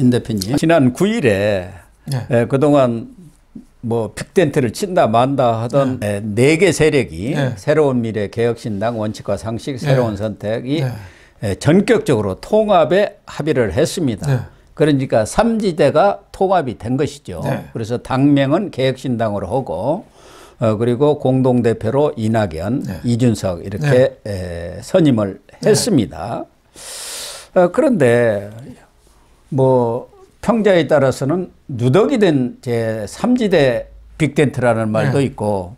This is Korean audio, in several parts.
임 대표님, 지난 9일에 네. 그동안 뭐 빅텐트를 친다 만다 하던 네 개 세력이 새로운 미래, 개혁신당, 원칙과 상식, 새로운 선택이 전격적으로 통합에 합의를 했습니다. 그러니까 삼지대가 통합이 된 것이죠. 그래서 당명은 개혁신당으로 하고 그리고 공동대표로 이낙연, 이준석 이렇게 선임을 했습니다. 그런데 뭐 평자에 따라서는 누더기 된 제3지대 빅텐트라는 말도 있고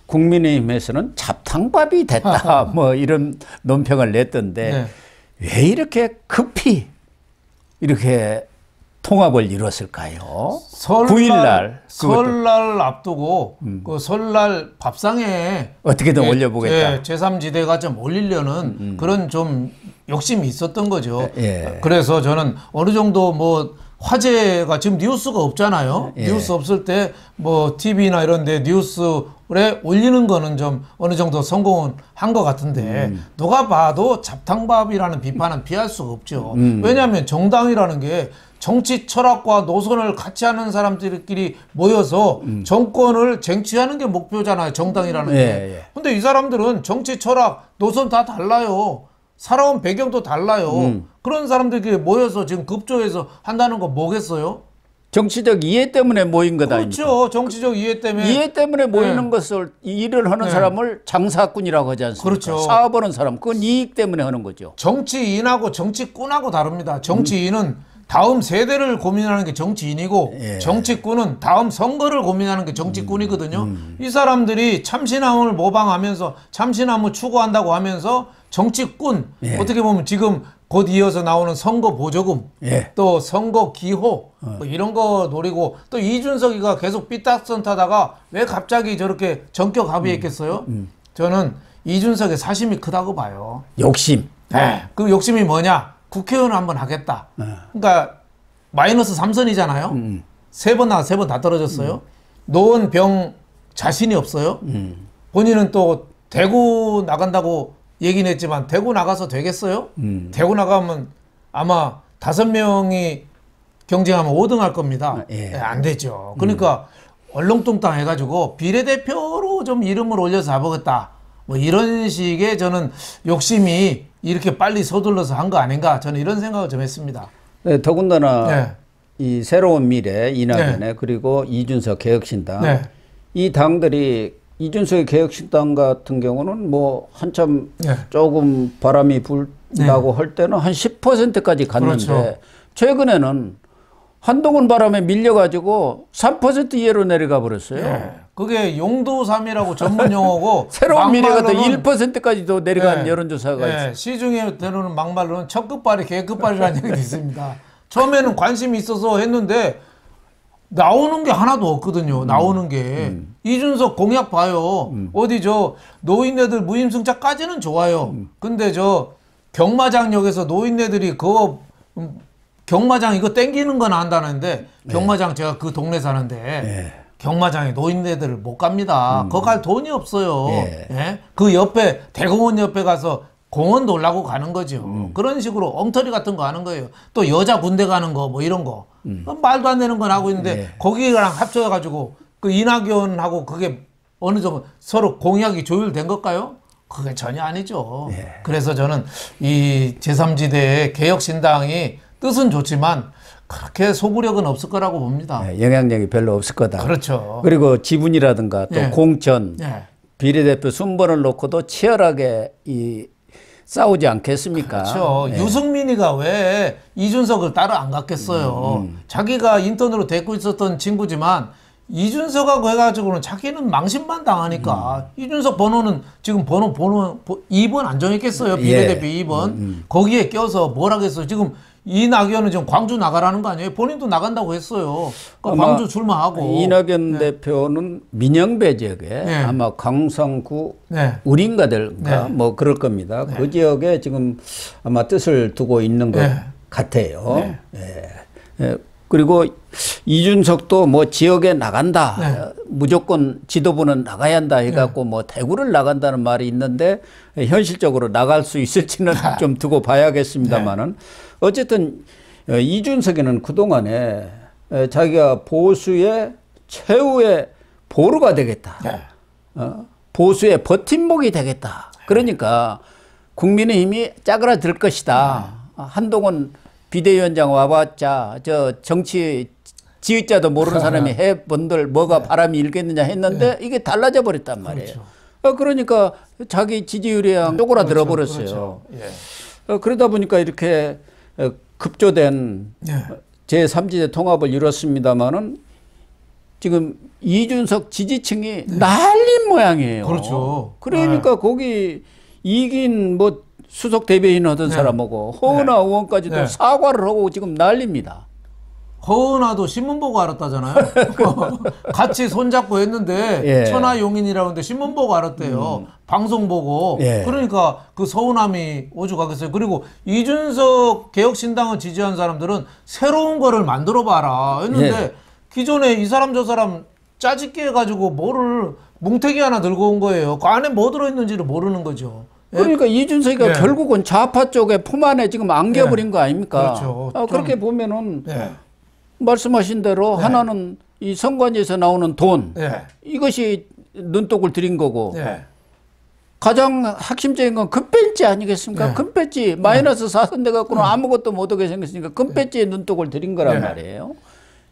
국민의힘에서는 잡탕밥이 됐다 뭐 이런 논평을 냈던데 왜 이렇게 급히 이렇게 통합을 이뤘을까요? 9일날 설날 앞두고 그 설날 밥상에 어떻게든 올려보겠다. 제3지대가 좀 올리려는 그런 좀 욕심이 있었던 거죠. 그래서 저는 어느 정도 뭐 화제가 지금 뉴스가 없잖아요. 뉴스 없을 때 뭐 TV나 이런 데 뉴스에 올리는 거는 좀 어느 정도 성공은 한 것 같은데 누가 봐도 잡탕밥이라는 비판은 피할 수가 없죠. 왜냐하면 정당이라는 게 정치 철학과 노선을 같이 하는 사람들끼리 모여서 정권을 쟁취하는 게 목표잖아요. 정당이라는 게. 근데 이 사람들은 정치 철학, 노선 다 달라요. 살아온 배경도 달라요. 그런 사람들끼리 모여서 지금 급조해서 한다는 거 뭐겠어요? 정치적 이해 때문에 모인 것 아닙니까? 그렇죠. 정치적 이해 때문에. 이해 때문에 모이는 것을 일을 하는 사람을 장사꾼이라고 하지 않습니까? 그렇죠. 사업하는 사람. 그건 이익 때문에 하는 거죠. 정치인하고 정치꾼하고 다릅니다. 정치인은 다음 세대를 고민하는 게 정치인이고 정치꾼은 다음 선거를 고민하는 게 정치꾼이거든요. 이 사람들이 참신함을 모방하면서 참신함을 추구한다고 하면서 정치꾼 어떻게 보면 지금 곧 이어서 나오는 선거 보조금 또 선거 기호 뭐 이런 거 노리고 또 이준석이가 계속 삐딱선 타다가 왜 갑자기 저렇게 전격 합의했겠어요? 저는 이준석의 사심이 크다고 봐요. 욕심. 그 욕심이 뭐냐? 국회의원 한번 하겠다. 그러니까 마이너스 3선이잖아요. 세 번 나가 세 번 다 떨어졌어요. 노원 병 자신이 없어요. 본인은 또 대구 나간다고 얘기는 했지만 대구 나가서 되겠어요? 대구 나가면 아마 5명이 경쟁하면 5등 할 겁니다. 안 되죠. 그러니까 얼렁뚱땅 해가지고 비례대표로 좀 이름을 올려서 해보겠다. 뭐 이런 식의 저는 욕심이 이렇게 빨리 서둘러서 한 거 아닌가 저는 이런 생각을 좀 했습니다. 더군다나 이 새로운 미래 이낙연의 그리고 이준석 개혁신당 이 당들이 이준석의 개혁신당 같은 경우는 뭐 한참 조금 바람이 불다고 할 때는 한 10%까지 갔는데 최근에는 한동훈 바람에 밀려가지고 3% 이하로 내려가 버렸어요. 그게 용도삼이라고 전문 용어고 새로운 미래가 또 1%까지도 내려간 여론조사가 있어요. 시중에 되는 막말로는 첫 끝발이 개끝발이라는 얘기도 있습니다. 처음에는 관심이 있어서 했는데 나오는 게 하나도 없거든요. 나오는 게. 이준석 공약 봐요. 어디 저 노인네들 무임승차까지는 좋아요. 근데 저 경마장역에서 노인네들이 그거 경마장 이거 땡기는 건 안다는데 경마장 제가 그 동네 사는데 경마장에 노인네들을 못 갑니다. 거기 갈 돈이 없어요. 그 옆에 대공원 옆에 가서 공원 놀라고 가는 거죠. 그런 식으로 엉터리 같은 거 하는 거예요. 또 여자 군대 가는 거 뭐 이런 거 말도 안 되는 건 하고 있는데 거기랑 합쳐가지고 그 이낙연하고 그게 어느 정도 서로 공약이 조율된 걸까요? 그게 전혀 아니죠. 그래서 저는 이 제3지대의 개혁신당이 뜻은 좋지만 그렇게 소구력은 없을 거라고 봅니다. 영향력이 별로 없을 거다. 그렇죠. 그리고 지분이라든가 또 공천, 비례대표 순번을 놓고도 치열하게 싸우지 않겠습니까? 그렇죠. 유승민이가 왜 이준석을 따로 안 갔겠어요. 자기가 인턴으로 데리고 있었던 친구지만 이준석하고 해가지고는 자기는 망신만 당하니까 이준석 번호는 지금 번호 2번 안 정했겠어요. 비례대표 2번. 거기에 껴서 뭘 하겠어요. 지금 이낙연은 지금 광주 나가라는 거 아니에요? 본인도 나간다고 했어요. 그러니까 광주 출마하고. 이낙연 대표는 민영배 지역에 아마 강성구 우린가들가 뭐 그럴 겁니다. 그 지역에 지금 아마 뜻을 두고 있는 것 같아요. 그리고 이준석도 뭐 지역에 나간다. 무조건 지도부는 나가야 한다 해갖고 뭐 대구를 나간다는 말이 있는데 현실적으로 나갈 수 있을지는 좀 두고 봐야겠습니다만은 어쨌든 이준석이는 그동안에 자기가 보수의 최후의 보루가 되겠다. 네. 보수의 버팀목이 되겠다. 그러니까 국민의힘이 짜그라들 것이다. 한동훈 비대위원장 와봤자 저 정치 지휘자도 모르는 사람이 해본들 뭐가 바람이 일겠느냐 했는데 이게 달라져 버렸단 말이에요. 그렇죠. 그러니까 자기 지지율이 쪼그라들어 버렸어요. 그렇죠. 예. 그러다 보니까 이렇게 급조된 제3지대 통합을 이뤘습니다마는 지금 이준석 지지층이 난린 모양이에요. 그렇죠. 그러니까 거기 이긴 뭐 수석 대변인 하던 사람하고 허은하 의원까지도 사과를 하고 지금 난립니다. 허은하도 신문 보고 알았다잖아요. 같이 손잡고 했는데 천하용인이라는데 신문 보고 알았대요. 방송 보고. 그러니까 그 서운함이 오죽하겠어요. 그리고 이준석 개혁신당을 지지한 사람들은 새로운 거를 만들어 봐라 했는데 기존에 이 사람 저 사람 짜집기 해가지고 뭐를 뭉태기 하나 들고 온 거예요. 그 안에 뭐 들어있는지를 모르는 거죠. 그러니까 이준석이가 결국은 좌파 쪽에 품 안에 지금 안겨버린 거 아닙니까? 그렇죠. 그렇게 보면은 말씀하신 대로 하나는 이 선관위에서 나오는 돈 이것이 눈독을 들인 거고 가장 핵심적인 건 금배지 아니겠습니까? 금배지 마이너스 4선 돼 갖고는 아무것도 못하게 생겼으니까 금배지에 눈독을 들인 거란 말이에요.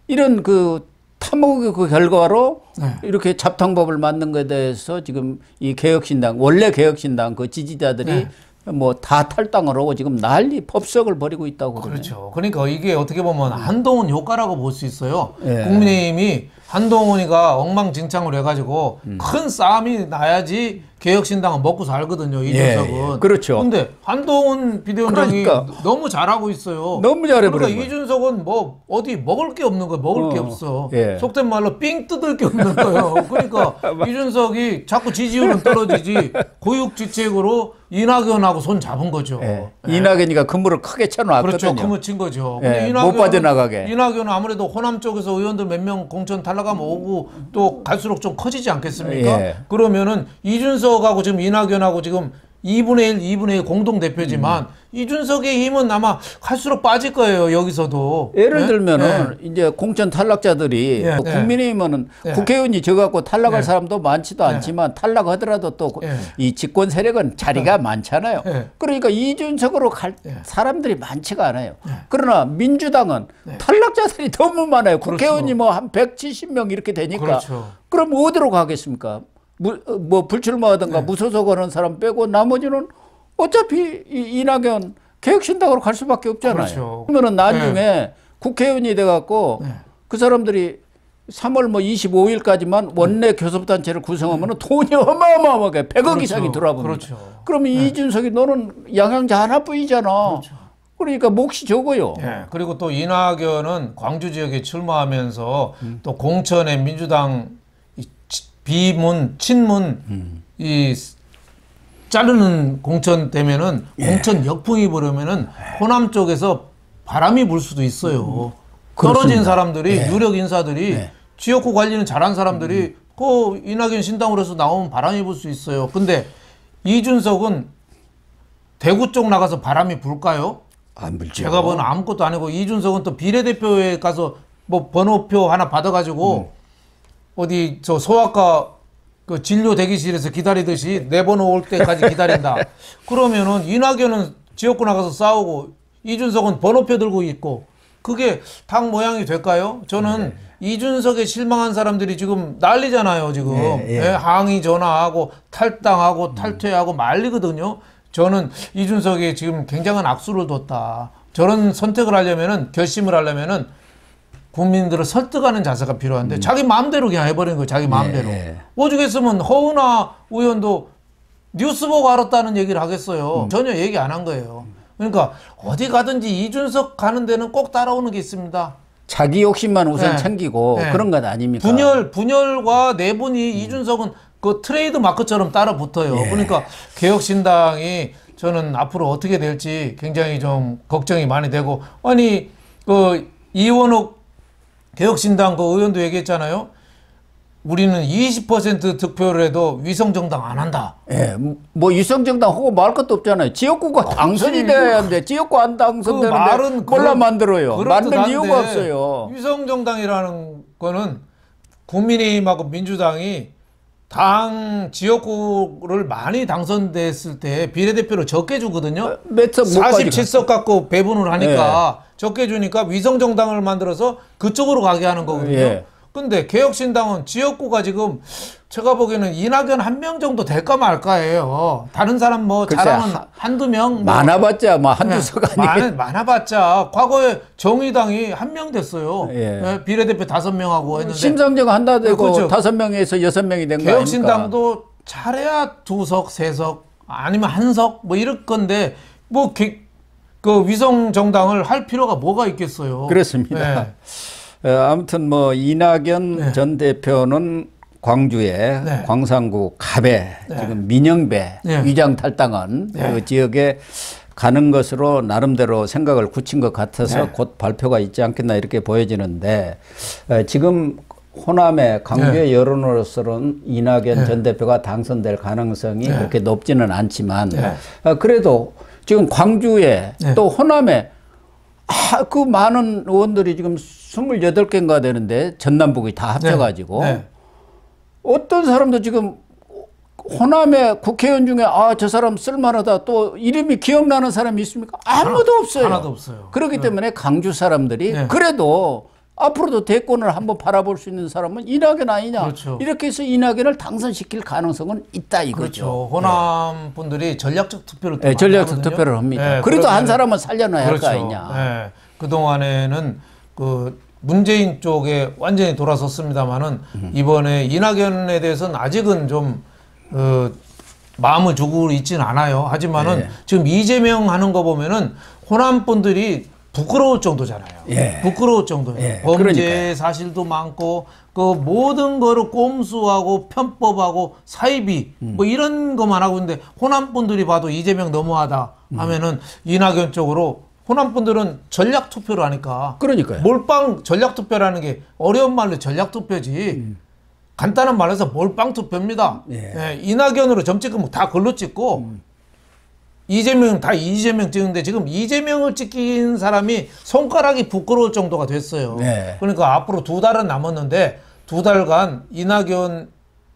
이런 그 탐욕의 그 결과로 이렇게 잡탕법을 만든 것에 대해서 지금 이 개혁신당 원래 개혁신당 그 지지자들이 뭐 다 탈당을 하고 지금 난리 법석을 벌이고 있다고 그러네요. 그렇죠. 그러니까 이게 어떻게 보면 한동훈 효과라고 볼 수 있어요. 국민의힘이 한동훈이가 엉망진창을 해가지고 큰 싸움이 나야지 개혁신당은 먹고 살거든요. 이준석은. 그렇죠. 근데 한동훈 비대위원장이 너무 잘하고 있어요. 너무 잘해버린 그러니까 이준석은 뭐 어디 먹을 게 없는 거예요. 먹을 게 없어. 속된 말로 삥 뜯을 게 없는 거예요. 그러니까 이준석이 자꾸 지지율은 떨어지지 고육지책으로 이낙연하고 손 잡은 거죠. 이낙연이가 근무를 크게 쳐놨거든요. 그렇죠. 근무 친 거죠. 근데 못 빠져나가게. 이낙연은 아무래도 호남 쪽에서 의원들 몇 명 공천 탈락하면 오고 또 갈수록 좀 커지지 않겠습니까? 그러면은 이준석하고 지금 이낙연하고 지금 2분의 1, 2분의 1 공동대표지만 이준석의 힘은 아마 갈수록 빠질 거예요. 여기서도. 예를 들면은 이제 공천 탈락자들이 국민의힘은 국회의원이 져갖고 탈락할 사람도 많지도 않지만 탈락하더라도 또 이 집권 세력은 자리가 많잖아요. 그러니까 이준석으로 갈 사람들이 많지가 않아요. 그러나 민주당은 탈락자들이 너무 많아요. 국회의원이 뭐 한 170명 이렇게 되니까. 그럼 어디로 가겠습니까? 뭐 불출마하든가 무소속 하는 사람 빼고 나머지는 어차피 이낙연 개혁신당으로 갈 수밖에 없잖아요. 그러면은 나중에 국회의원이 돼갖고 그 사람들이 3월 뭐 25일까지만 원내 교섭단체를 구성하면 돈이 어마어마하게 100억 이상이 들어와버립니다. 그러면 이준석이 너는 양양자 하나뿐이잖아. 그러니까 몫이 적어요. 그리고 또 이낙연은 광주 지역에 출마하면서 또 공천에 민주당 비문, 친문, 이 자르는 공천 되면은 공천 역풍이 부르면은 호남 쪽에서 바람이 불 수도 있어요. 떨어진 사람들이 유력 인사들이 지역구 관리는 잘한 사람들이 그 이낙연 신당으로 해서 나오면 바람이 불 수 있어요. 근데 이준석은 대구 쪽 나가서 바람이 불까요? 안 불죠. 제가 보는 아무것도 아니고 이준석은 또 비례대표에 가서 뭐 번호표 하나 받아가지고 어디 저 소아과 그 진료 대기실에서 기다리듯이 내 번호 올 때까지 기다린다. 그러면은 이낙연은 지역구 나가서 싸우고 이준석은 번호표 들고 있고 그게 당 모양이 될까요? 저는 이준석에 실망한 사람들이 지금 난리잖아요. 지금 항의 전화하고 탈당하고 탈퇴하고 난리거든요. 저는 이준석이 지금 굉장한 악수를 뒀다. 저런 선택을 하려면은 결심을 하려면은 국민들을 설득하는 자세가 필요한데 자기 마음대로 그냥 해버리는 거예요. 자기 마음대로. 오죽했으면 허은하 의원도 뉴스 보고 알았다는 얘기를 하겠어요. 전혀 얘기 안 한 거예요. 그러니까 어디 가든지 이준석 가는 데는 꼭 따라오는 게 있습니다. 자기 욕심만 우선 챙기고 그런 것 아닙니까? 분열과 내분이 이준석은 그 트레이드 마크처럼 따라 붙어요. 그러니까 개혁신당이 저는 앞으로 어떻게 될지 굉장히 좀 걱정이 많이 되고 아니 그 이원욱 개혁신당 그 의원도 얘기했잖아요. 우리는 20% 득표를 해도 위성정당 안 한다. 예, 뭐 위성정당 하고 말 것도 없잖아요. 지역구가 당선이 돼야 하는데 지역구 안 당선되는데 그 말은 몰라 만들어요. 만들 그렇듯한데 이유가 없어요. 위성정당이라는 거는 국민의힘하고 민주당이 당 지역구를 많이 당선됐을 때 비례대표를 적게 주거든요. 몇 석 못 47석 갖고 배분을 하니까 적게 주니까 위성정당을 만들어서 그쪽으로 가게 하는 거거든요. 예. 근데 개혁신당은 지역구가 지금 제가 보기에는 이낙연 한 명 정도 될까 말까예요. 다른 사람 뭐 글쎄, 잘하면 한두 명. 뭐 많아봤자 뭐 한두 석 아니에요. 많아봤자 과거에 정의당이 한 명 됐어요. 예. 예, 비례대표 5명하고 했는데. 심상정 한다 되고 그렇죠. 5명에서 6명이 된 거 아닙니까? 개혁신당도 잘해야 2석, 3석 아니면 1석 뭐 이럴 건데 뭐 그 위성정당을 할 필요가 뭐가 있겠어요. 그렇습니다. 네. 아무튼 뭐 이낙연 전 대표는 광주에 광산구 갑에 지금 민영배 위장 탈당한 그 지역에 가는 것으로 나름대로 생각을 굳힌 것 같아서 곧 발표가 있지 않겠나 이렇게 보여지는데 지금 호남의 광주의 여론으로서는 이낙연 전 대표가 당선될 가능성이 그렇게 높지는 않지만 그래도 지금 광주에 또 호남에 그 많은 의원들이 지금 28개인가 되는데 전남북이 다 합쳐가지고 어떤 사람도 지금 호남의 국회의원 중에 저 사람 쓸만하다 또 이름이 기억나는 사람이 있습니까? 아무도 없어요. 하나도 없어요. 그렇기 때문에 광주 사람들이 그래도 앞으로도 대권을 한번 바라볼 수 있는 사람은 이낙연 아니냐. 그렇죠. 이렇게 해서 이낙연을 당선시킬 가능성은 있다 이거죠. 그렇죠. 호남 분들이 전략적 투표를 또 전략적 투표를 합니다. 그래도 한 사람은 살려놔야 할 거 아니냐. 그동안에는 그 문재인 쪽에 완전히 돌아섰습니다만은 이번에 이낙연에 대해서는 아직은 좀 마음을 주고 있지는 않아요. 하지만은 지금 이재명 하는 거 보면은 호남 분들이 부끄러울 정도잖아요. 부끄러울 정도예요. 범죄 그러니까요. 사실도 많고 그 모든 거를 꼼수하고 편법하고 사이비 뭐 이런 것만 하고 있는데 호남 분들이 봐도 이재명 너무하다 하면은 이낙연 쪽으로 호남 분들은 전략 투표를 하니까 그러니까요. 몰빵 전략 투표라는 게 어려운 말로 전략 투표지. 간단한 말해서 몰빵 투표입니다. 이낙연으로 점 찍으면 다 걸로 찍고 이재명 다 이재명 찍는데 지금 이재명을 찍힌 사람이 손가락이 부끄러울 정도가 됐어요. 그러니까 앞으로 2달은 남았는데 2달간 이낙연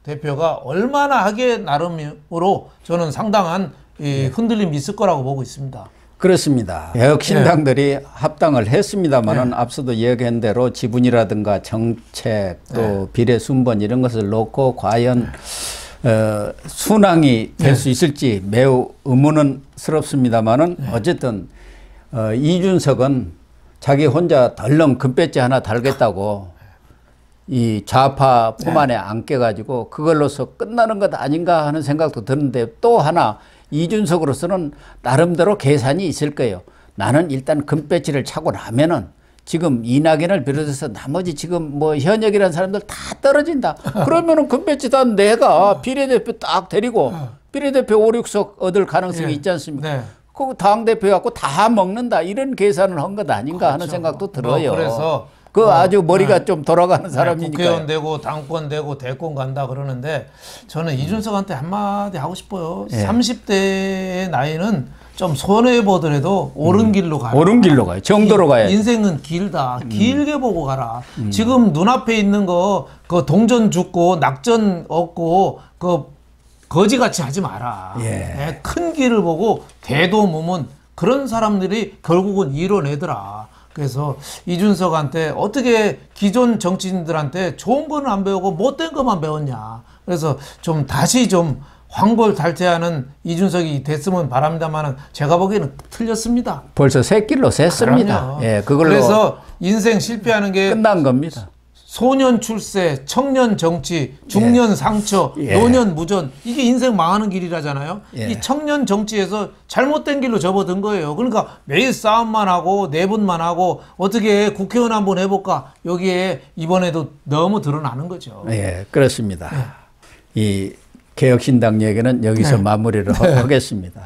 대표가 얼마나 하기에 나름으로 저는 상당한 흔들림이 있을 거라고 보고 있습니다. 그렇습니다. 개혁신당들이 합당을 했습니다만은 앞서도 얘기한 대로 지분이라든가 정책 또 비례 순번 이런 것을 놓고 과연 순항이 될 수 있을지 매우 의문스럽습니다만은 어쨌든 이준석은 자기 혼자 덜렁 금배지 하나 달겠다고 이 좌파 품 안에 안겨가지고 그걸로서 끝나는 것 아닌가 하는 생각도 드는데 또 하나 이준석으로서는 나름대로 계산이 있을 거예요. 나는 일단 금배지를 차고 나면은 지금 이낙연을 비롯해서 나머지 지금 뭐 현역이라는 사람들 다 떨어진다. 그러면은 금배지 다 내가 비례대표 딱 데리고 비례대표 5, 6석 얻을 가능성이 있지 않습니까? 그 당대표 갖고 다 먹는다. 이런 계산을 한 것 아닌가 하는 생각도 들어요. 그래서 아주 머리가 좀 돌아가는 사람이니까. 국회의원 되고 당권 되고 대권 간다 그러는데 저는 이준석한테 한마디 하고 싶어요. 30대의 나이는 좀 손해 보더라도 옳은 길로 가라. 옳은 길로 가요. 정도로 가야지. 인생은 길다. 길게 보고 가라. 지금 눈앞에 있는 거 그 동전 죽고 낙전 얻고 그 거지같이 하지 마라. 큰 길을 보고 대도무문 그런 사람들이 결국은 이뤄내더라. 그래서 이준석한테 어떻게 기존 정치인들한테 좋은 거는 안 배우고 못된 것만 배웠냐. 그래서 좀 다시 좀 황골탈퇴하는 이준석이 됐으면 바랍니다만은 제가 보기에는 틀렸습니다. 벌써 새길로 샜습니다. 그걸로 그래서 인생 실패하는 게 끝난 겁니다. 소년 출세, 청년 정치, 중년 상처, 노년 무전 이게 인생 망하는 길이라잖아요. 이 청년 정치에서 잘못된 길로 접어든 거예요. 그러니까 매일 싸움만 하고 내분만 하고 어떻게 국회의원 한번 해볼까 여기에 이번에도 너무 드러나는 거죠. 그렇습니다. 이 개혁신당 얘기는 여기서 마무리를 하겠습니다.